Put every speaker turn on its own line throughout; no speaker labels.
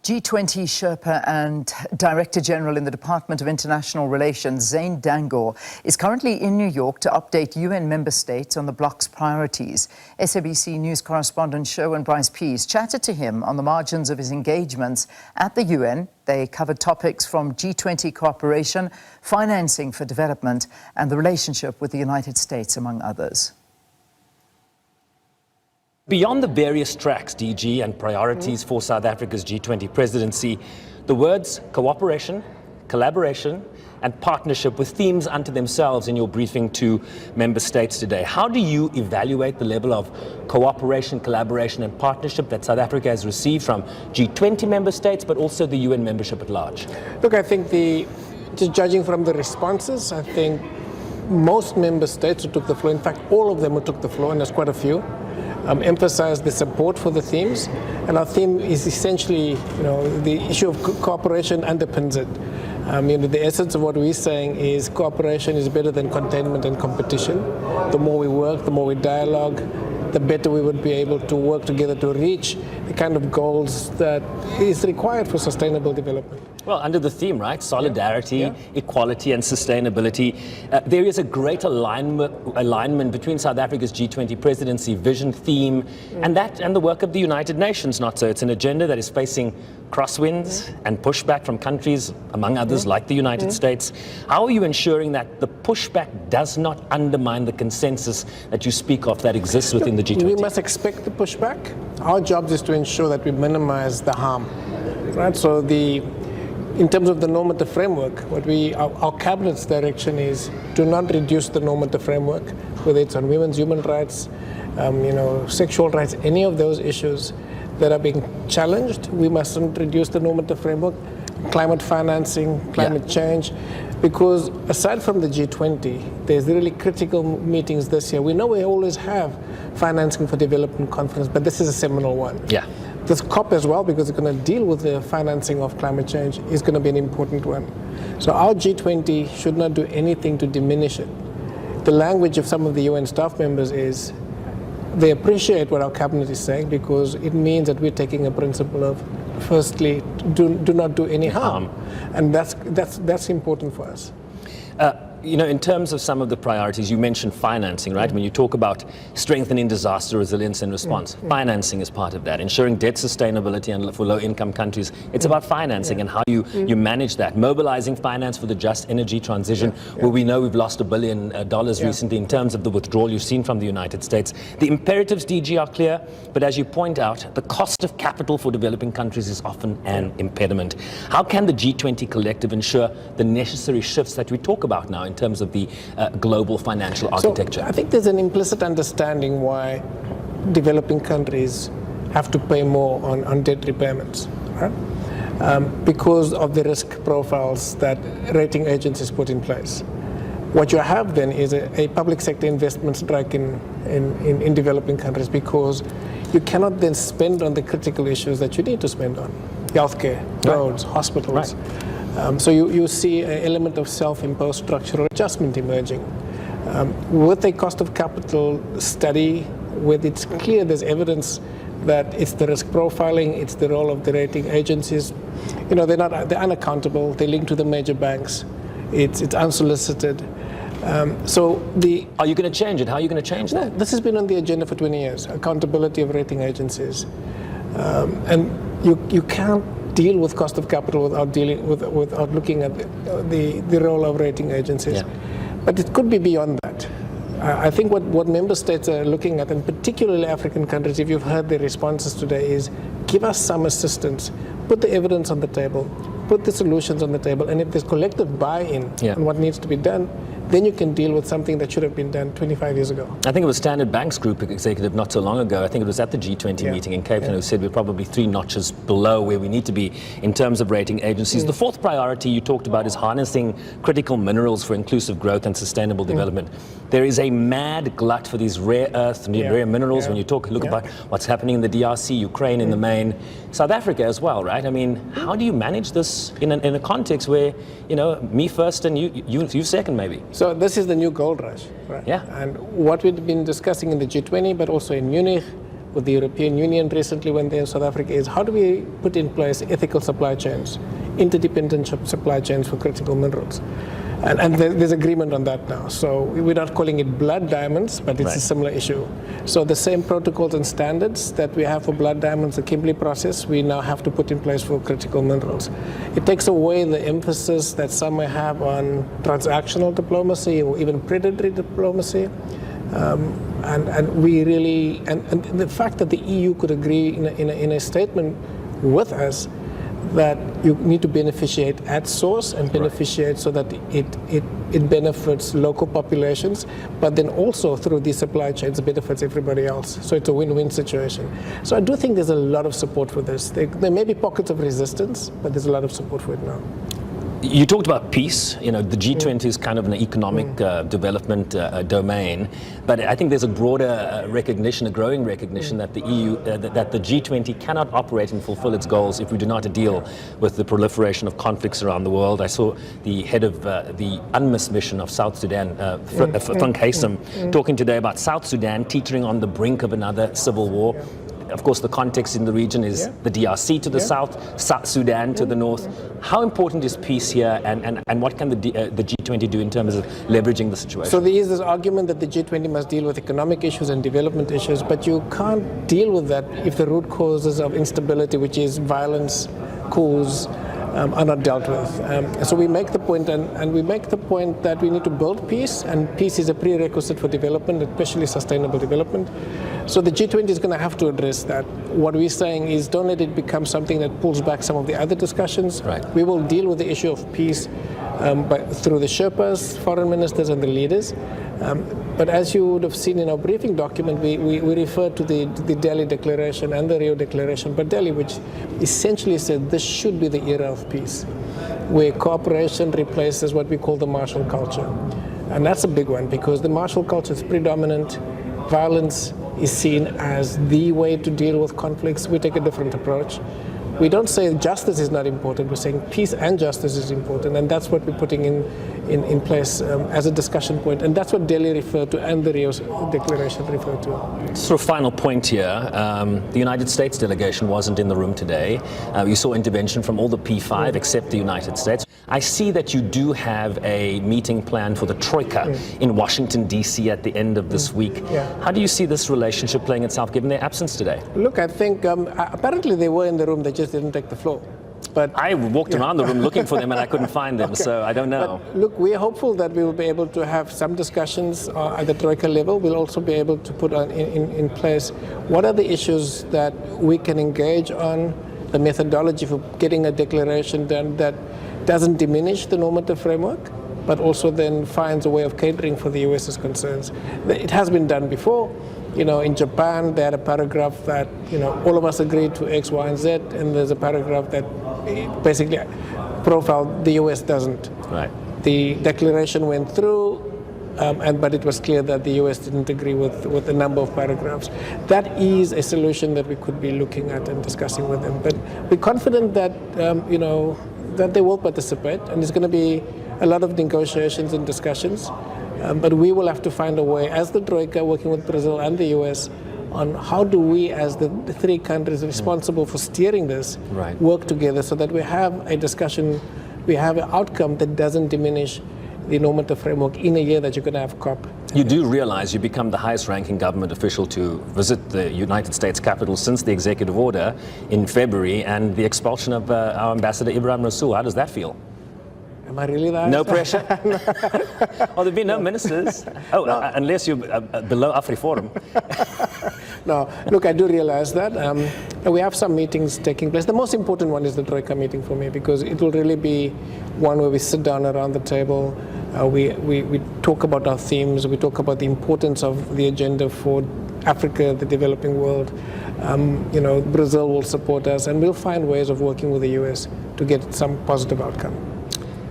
G20 Sherpa and Director-General in the Department of International Relations, Zane Dangor, is currently in New York to update UN member states on the bloc's priorities. SABC News correspondent Sherwin Bryce-Pease chatted to him on the margins of his engagements at the UN. They covered topics from G20 cooperation, financing for development, and the relationship with the United States, among others.
Beyond the various tracks, DG, and priorities for South Africa's G20 presidency, the words cooperation, collaboration, and partnership were themes unto themselves in your briefing to member states today. How do you evaluate the level of cooperation, collaboration, and partnership that South Africa has received from G20 member states, but also the UN membership at large?
Look, I think just judging from the responses, I think most member states who took the floor, in fact, all of them who took the floor, and there's quite a few, emphasized the support for the themes, and our theme is essentially, the issue of cooperation underpins it. The essence of what we're saying is cooperation is better than containment and competition. The more we work, the more we dialogue, the better we would be able to work together to reach the kind of goals that is required for sustainable development.
Well, under the theme, right? Solidarity, equality, and sustainability. There is a great alignment between South Africa's G20 presidency vision, theme, and the work of the United Nations, not so. It's an agenda that is facing crosswinds and pushback from countries, among others, like the United States. How are you ensuring that the pushback does not undermine the consensus that you speak of that exists within the G20?
We must expect the pushback. Our job is to ensure that we minimize the harm. Right? So in terms of the normative framework, our cabinet's direction is to not reduce the normative framework, whether it's on women's human rights, sexual rights, any of those issues that are being challenged. We mustn't reduce the normative framework. Climate financing, climate change, because aside from the G20, there's really critical meetings this year. We know we always have financing for development conference, but this is a seminal one.
Yeah.
This COP as well, because it's going to deal with the financing of climate change, is going to be an important one. So our G20 should not do anything to diminish it. The language of some of the UN staff members is they appreciate what our cabinet is saying, because it means that we're taking a principle of, firstly, do not do any harm. And that's important for us.
In terms of some of the priorities, you mentioned financing, right? When you talk about strengthening disaster resilience and response, financing is part of that. Ensuring debt sustainability and for low-income countries, it's about financing and how you manage that. Mobilizing finance for the just energy transition, where we know we've lost $1 billion recently in terms of the withdrawal you've seen from the United States. The imperatives, DG, are clear, but as you point out, the cost of capital for developing countries is often an impediment. How can the G20 collective ensure the necessary shifts that we talk about now in terms of the global financial architecture?
So I think there's an implicit understanding why developing countries have to pay more on debt repayments, right? Because of the risk profiles that rating agencies put in place. What you have then is a public sector investment strike in developing countries, because you cannot then spend on the critical issues that you need to spend on. Healthcare, roads, hospitals. So you see an element of self-imposed structural adjustment emerging. With a cost of capital study, where it's clear there's evidence that it's the risk profiling, it's the role of the rating agencies. They're unaccountable, they link to the major banks, it's unsolicited. Are you going to change it? How are you going to change that? This has been on the agenda for 20 years, accountability of rating agencies. And you can't deal with cost of capital without looking at the role of rating agencies. But it could be beyond that. I think what member states are looking at, and particularly African countries, if you've heard their responses today, is give us some assistance, put the evidence on the table, put the solutions on the table, and if there's collective buy-in on what needs to be done, then you can deal with something that should have been done 25 years ago.
I think it was Standard Bank's group executive not so long ago, I think it was at the G20 meeting in Cape Town, who said we're probably 3 notches below where we need to be in terms of rating agencies. The fourth priority you talked about is harnessing critical minerals for inclusive growth and sustainable development. There is a mad glut for these rare earth, rare minerals. When you look about what's happening in the DRC, Ukraine in the main, South Africa as well, right? I mean, how do you manage this in a context where, me first and you second maybe?
So this is the new gold rush, right?
Yeah.
And what we've been discussing in the G20, but also in Munich, with the European Union recently when they're in South Africa is how do we put in place ethical supply chains, interdependent supply chains for critical minerals. And there's agreement on that now. So we're not calling it blood diamonds, but it's a similar issue. So the same protocols and standards that we have for blood diamonds, the Kimberley process, we now have to put in place for critical minerals. It takes away the emphasis that some may have on transactional diplomacy or even predatory diplomacy. And we really, and the fact that the EU could agree in a statement with us that you need to beneficiate at source and beneficiate so that it benefits local populations, but then also through these supply chains it benefits everybody else. So it's a win-win situation. So I do think there's a lot of support for this. There may be pockets of resistance, but there's a lot of support for it now.
You talked about peace. You know, the G20 is kind of an economic development domain, but I think there's a broader recognition, a growing recognition that the EU, that the G20 cannot operate and fulfill its goals if we do not deal with the proliferation of conflicts around the world. I saw the head of the UNMISS mission of South Sudan, Frank Haysom, talking today about South Sudan teetering on the brink of another civil war. Of course, the context in the region is the DRC to the south, South Sudan to the north. How important is peace here, and what can the G20 do in terms of leveraging the situation?
So there is this argument that the G20 must deal with economic issues and development issues, but you can't deal with that if the root causes of instability, which is violence, coups, are not dealt with. So we make the point, and we make the point that we need to build peace, and peace is a prerequisite for development, especially sustainable development. So the G20 is going to have to address that. What we're saying is don't let it become something that pulls back some of the other discussions.
Right.
We will deal with the issue of peace through the Sherpas, foreign ministers and the leaders. But as you would have seen in our briefing document, we refer to the Delhi Declaration and the Rio Declaration, but Delhi, which essentially said this should be the era of peace, where cooperation replaces what we call the martial culture. And that's a big one because the martial culture is predominant. Violence is seen as the way to deal with conflicts. We take a different approach. We don't say justice is not important. We're saying peace and justice is important, and that's what we're putting in place as a discussion point. And that's what Delhi referred to and the Rio Declaration referred to.
Sort of final point here, the United States delegation wasn't in the room today. You saw intervention from all the P5 except the United States. I see that you do have a meeting planned for the Troika in Washington, D.C. at the end of this week. How do you see this relationship playing itself given their absence today?
Look, I think apparently they were in the room, they just didn't take the floor. But
I walked around the room looking for them and I couldn't find them, so I don't know.
But look, we're hopeful that we will be able to have some discussions at the Troika level. We'll also be able to put in place what are the issues that we can engage on, the methodology for getting a declaration done that doesn't diminish the normative framework, but also then finds a way of catering for the US's concerns. It has been done before. You know, in Japan, they had a paragraph that, you know, all of us agreed to X, Y, and Z, and there's a paragraph that basically profiled the US doesn't.
Right.
The declaration went through, but it was clear that the US didn't agree with a number of paragraphs. That is a solution that we could be looking at and discussing with them. But we're confident that, you know, that they will participate, and there's going to be a lot of negotiations and discussions. But we will have to find a way, as the Troika, working with Brazil and the US, on how do we, as the three countries responsible for steering this, work together so that we have a discussion, we have an outcome that doesn't diminish the normative framework in a year that you're going to have COP.
You do realize you become the highest ranking government official to visit the United States Capitol since the executive order in February and the expulsion of our ambassador Ibrahim Rasool. How does that feel?
Am I really that?
No pressure? Oh, there've been no ministers. Oh, no. Unless you're below AfriForum.
No, look, I do realize that. We have some meetings taking place. The most important one is the Troika meeting for me because it will really be one where we sit down around the table. We talk about our themes. We talk about the importance of the agenda for Africa, the developing world. You know, Brazil will support us, and we'll find ways of working with the US to get some positive outcome.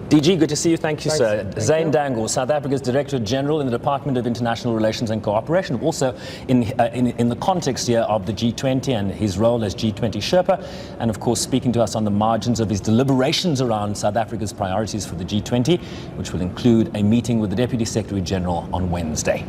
DG, good to see you. Thank you, sir.
Thank
Zane
you.
Dangor, South Africa's Director-General in the Department of International Relations and Cooperation, also in the context here of the G20 and his role as G20 Sherpa, and of course speaking to us on the margins of his deliberations around South Africa's priorities for the G20, which will include a meeting with the Deputy Secretary General on Wednesday.